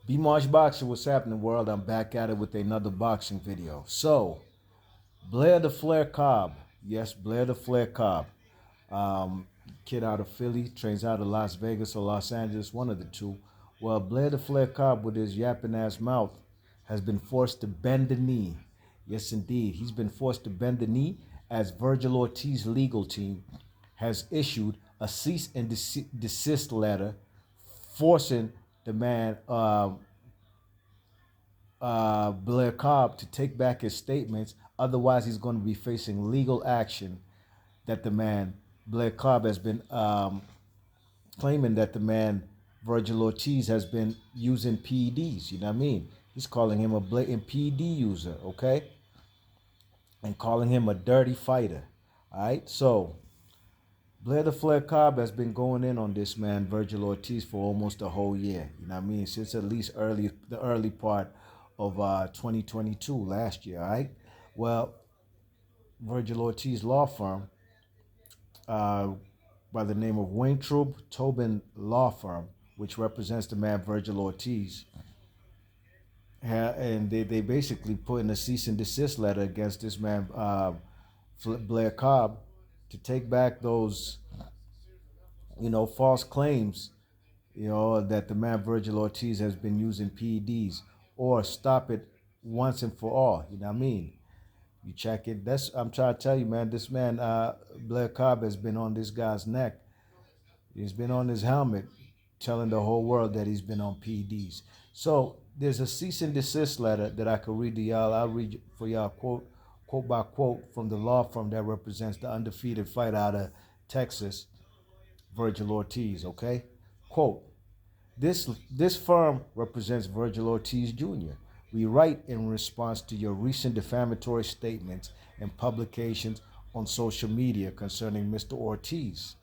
B-Marsh Boxing, what's happening, world? I'm back at it with another boxing video. So, Blair the Flair Cobb. Yes, Blair the Flair Cobb. Um, Kid out of Philly, trains out of Las Vegas or Los Angeles, one of the two. Well, Blair the Flair Cobb, with his yapping ass mouth, has been forced to bend the knee. Yes, indeed. He's been forced to bend the knee as Vergil Ortiz legal team has issued a cease and desist letter forcing the man Blair Cobb to take back his statements. Otherwise, he's going to be facing legal action that the man, Blair Cobb, has been claiming that the man, Vergil Ortiz, has been using PEDs. You know what I mean? He's calling him a blatant PED user, okay? And calling him a dirty fighter. All right? So, Blair the Flair Cobb has been going in on this man, Vergil Ortiz, for almost a whole year. You know what I mean? Since at least the early part of 2022, last year, all right? Well, Vergil Ortiz law firm uh, by the name of Weintraub Tobin Law Firm, which represents the man Vergil Ortiz, and they basically put in a cease and desist letter against this man, Blair Cobb, to take back those, false claims, that the man Vergil Ortiz has been using PEDs, or stop it once and for all. You know what I mean? You check it. I'm trying to tell you, man. This man, Blair Cobb, has been on this guy's neck. He's been on his helmet, telling the whole world that he's been on PEDs. So there's a cease and desist letter that I could read to y'all. I'll read for y'all quote by quote from the law firm that represents the undefeated fighter out of Texas, Vergil Ortiz. Okay, quote. This firm represents Vergil Ortiz Jr. We write in response to your recent defamatory statements and publications on social media concerning Mr. Ortiz.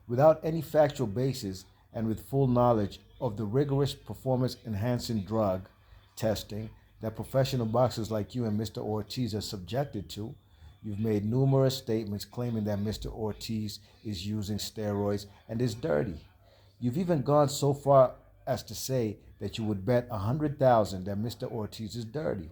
Without any factual basis and with full knowledge of the rigorous performance enhancing drug testing that professional boxers like you and Mr. Ortiz are subjected to, you've made numerous statements claiming that Mr. Ortiz is using steroids and is dirty. You've even gone so far as to say that you would bet 100,000 that Mr. Ortiz is dirty.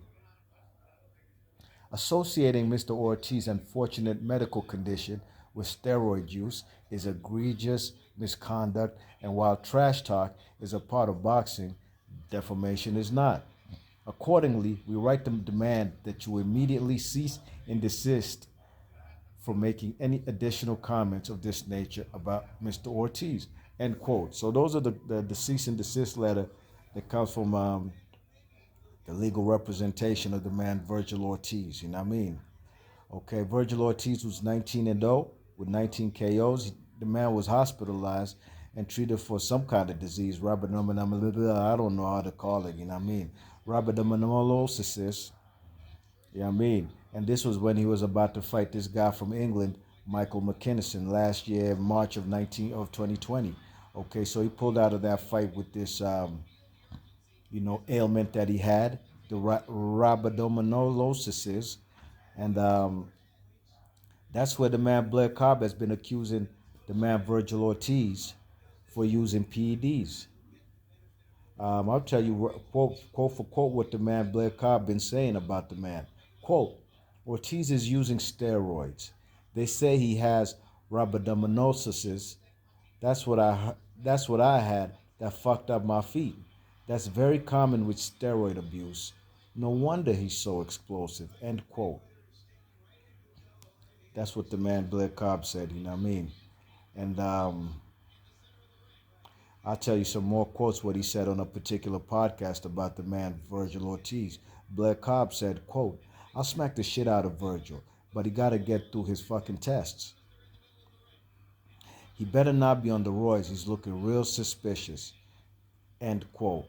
Associating Mr. Ortiz's unfortunate medical condition with steroid use is egregious misconduct, and while trash talk is a part of boxing, defamation is not. Accordingly, we write to demand that you immediately cease and desist from making any additional comments of this nature about Mr. Ortiz. End quote. So those are the cease and desist letter that comes from the legal representation of the man Vergil Ortiz. You know what I mean? Okay, Vergil Ortiz was 19-0 with 19 KOs. The man was hospitalized and treated for some kind of disease, I don't know how to call it, you know what I mean? Rhabdomyolysis, you know what I mean? And this was when he was about to fight this guy from England, Michael McKinnison, last year, March of 2020. Okay, so he pulled out of that fight with this, ailment that he had, the rhabdomyolysis, and that's where the man Blair Cobb has been accusing the man Vergil Ortiz for using PEDs. I'll tell you quote for quote what the man Blair Cobb been saying about the man. Quote, Ortiz is using steroids. They say he has rhabdomyolysis. That's what I had that fucked up my feet. That's very common with steroid abuse. No wonder he's so explosive. End quote. That's what the man Blair Cobb said, you know what I mean? And I'll tell you some more quotes what he said on a particular podcast about the man Vergil Ortiz. Blair Cobb said, quote, I'll smack the shit out of Vergil, but he gotta get through his fucking tests. He better not be on the roids. He's looking real suspicious. End quote.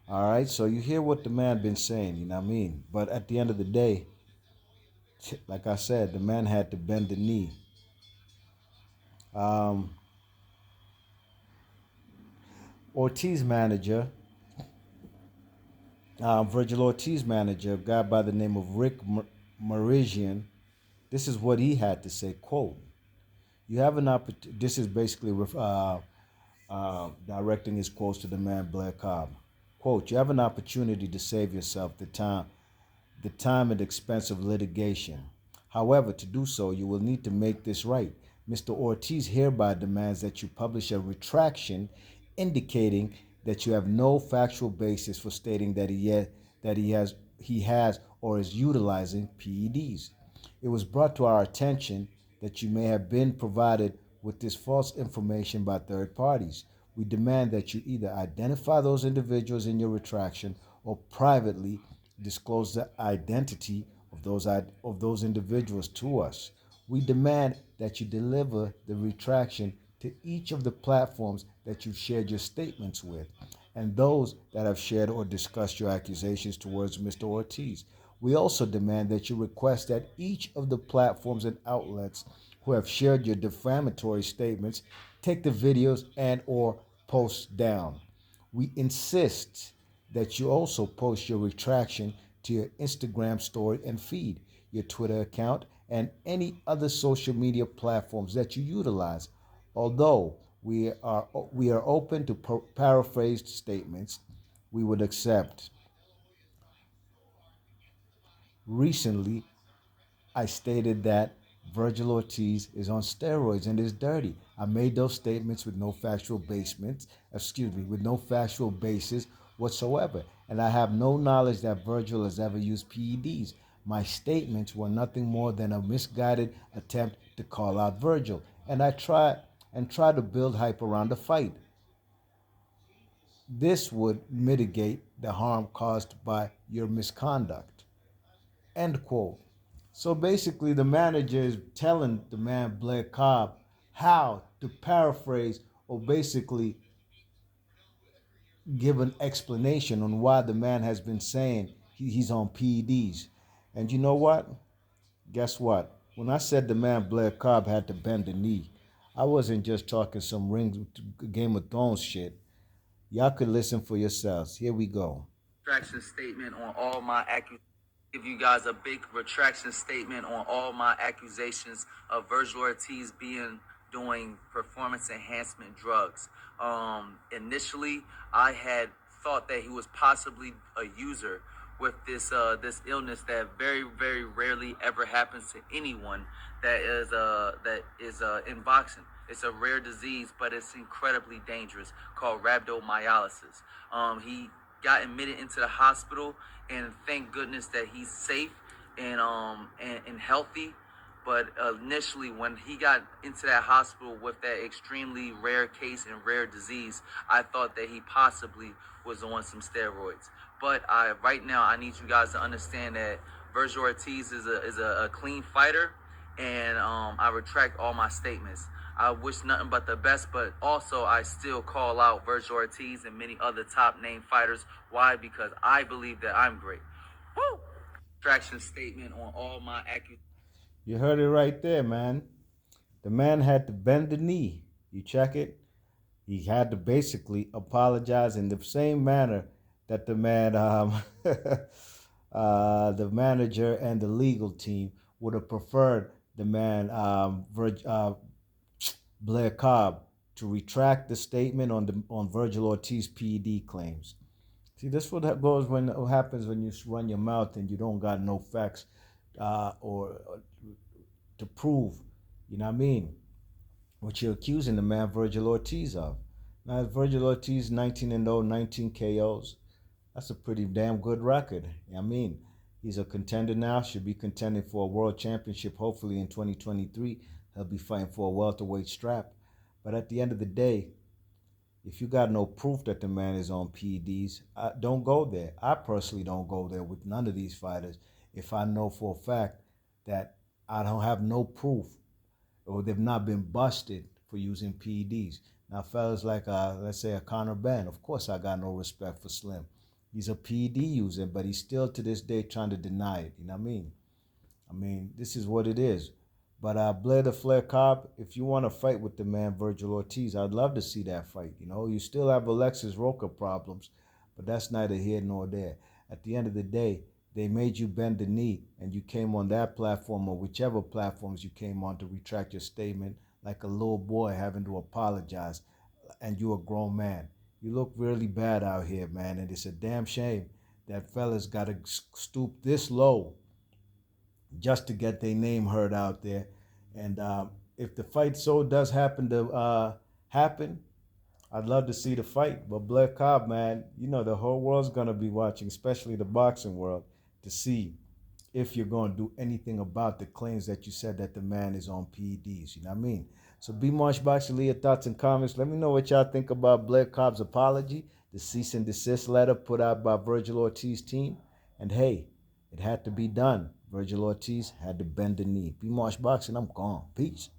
All right, so you hear what the man been saying, you know what I mean? But at the end of the day, like I said, the man had to bend the knee. Ortiz manager, Vergil Ortiz manager, a guy by the name of Rick Marizian, this is what he had to say, quote, You have an opportunity. This is basically directing his quotes to the man Blair Cobb. Quote, you have an opportunity to save yourself the time and expense of litigation. However, to do so, you will need to make this right. Mr. Ortiz hereby demands that you publish a retraction indicating that you have no factual basis for stating that he has or is utilizing PEDs. It was brought to our attention that you may have been provided with this false information by third parties. We demand that you either identify those individuals in your retraction or privately disclose the identity of those individuals to us. We demand that you deliver the retraction to each of the platforms that you've shared your statements with and those that have shared or discussed your accusations towards Mr. Ortiz. We also demand that you request that each of the platforms and outlets who have shared your defamatory statements take the videos and or posts down. We insist that you also post your retraction to your Instagram story and feed, your Twitter account, and any other social media platforms that you utilize. Although we are open to paraphrased statements, we would accept. Recently, I stated that Vergil Ortiz is on steroids and is dirty. I made those statements with no factual with no factual basis whatsoever. And I have no knowledge that Vergil has ever used PEDs. My statements were nothing more than a misguided attempt to call out Vergil. And I try to build hype around the fight. This would mitigate the harm caused by your misconduct. End quote. So basically, the manager is telling the man Blair Cobb how to paraphrase or basically give an explanation on why the man has been saying he's on PEDs. And you know what? Guess what? When I said the man Blair Cobb had to bend the knee, I wasn't just talking some Game of Thrones shit. Y'all could listen for yourselves. Here we go. Retraction statement on all my accusations. Give you guys a big retraction statement on all my accusations of Vergil Ortiz doing performance enhancement drugs. Initially, I had thought that he was possibly a user with this illness that very very rarely ever happens to anyone that is in boxing. It's a rare disease, but it's incredibly dangerous, called rhabdomyolysis. He got admitted into the hospital, and thank goodness that he's safe and healthy. But initially, when he got into that hospital with that extremely rare case and rare disease, I thought that he possibly was on some steroids. But right now, I need you guys to understand that Vergil Ortiz is a clean fighter, and I retract all my statements. I wish nothing but the best, but also I still call out Vergil Ortiz and many other top name fighters. Why? Because I believe that I'm great. Woo! Retraction statement on all my accusations. You heard it right there, man. The man had to bend the knee. You check it? He had to basically apologize in the same manner that the man, the manager and the legal team would have preferred the man, Blair Cobb, to retract the statement on Vergil Ortiz PED claims. See, this what happens when you run your mouth and you don't got no facts or to prove. You know what I mean? What you're accusing the man Vergil Ortiz of. Now, Vergil Ortiz 19-0, 19 KOs. That's a pretty damn good record. I mean, he's a contender now. Should be contending for a world championship. Hopefully in 2023, he'll be fighting for a welterweight strap. But at the end of the day, if you got no proof that the man is on PEDs, don't go there. I personally don't go there with none of these fighters if I know for a fact that I don't have no proof or they've not been busted for using PEDs. Now, fellas like, let's say, a Conor Ben, of course I got no respect for Slim. He's a PED user, but he's still to this day trying to deny it. You know what I mean? I mean, this is what it is. But Blair the Flair Cobb, if you want to fight with the man Vergil Ortiz, I'd love to see that fight. You know, you still have Alexis Roca problems, but that's neither here nor there. At the end of the day, they made you bend the knee, and you came on that platform or whichever platforms you came on to retract your statement like a little boy having to apologize, and you a grown man. You look really bad out here, man, and it's a damn shame that fellas got to stoop this low just to get their name heard out there. And if the fight so does happen to happen, I'd love to see the fight. But Blair Cobb, man, you know the whole world's gonna be watching, especially the boxing world, to see if you're going to do anything about the claims that you said that the man is on PEDs. You know what I mean? So be Marsh Boxer, leave your thoughts and comments. Let me know what y'all think about Blair Cobb's apology, the cease and desist letter put out by Vergil Ortiz team. And hey, it had to be done. Vergil Ortiz had to bend the knee. Be Marsh Boxing, I'm gone. Peace.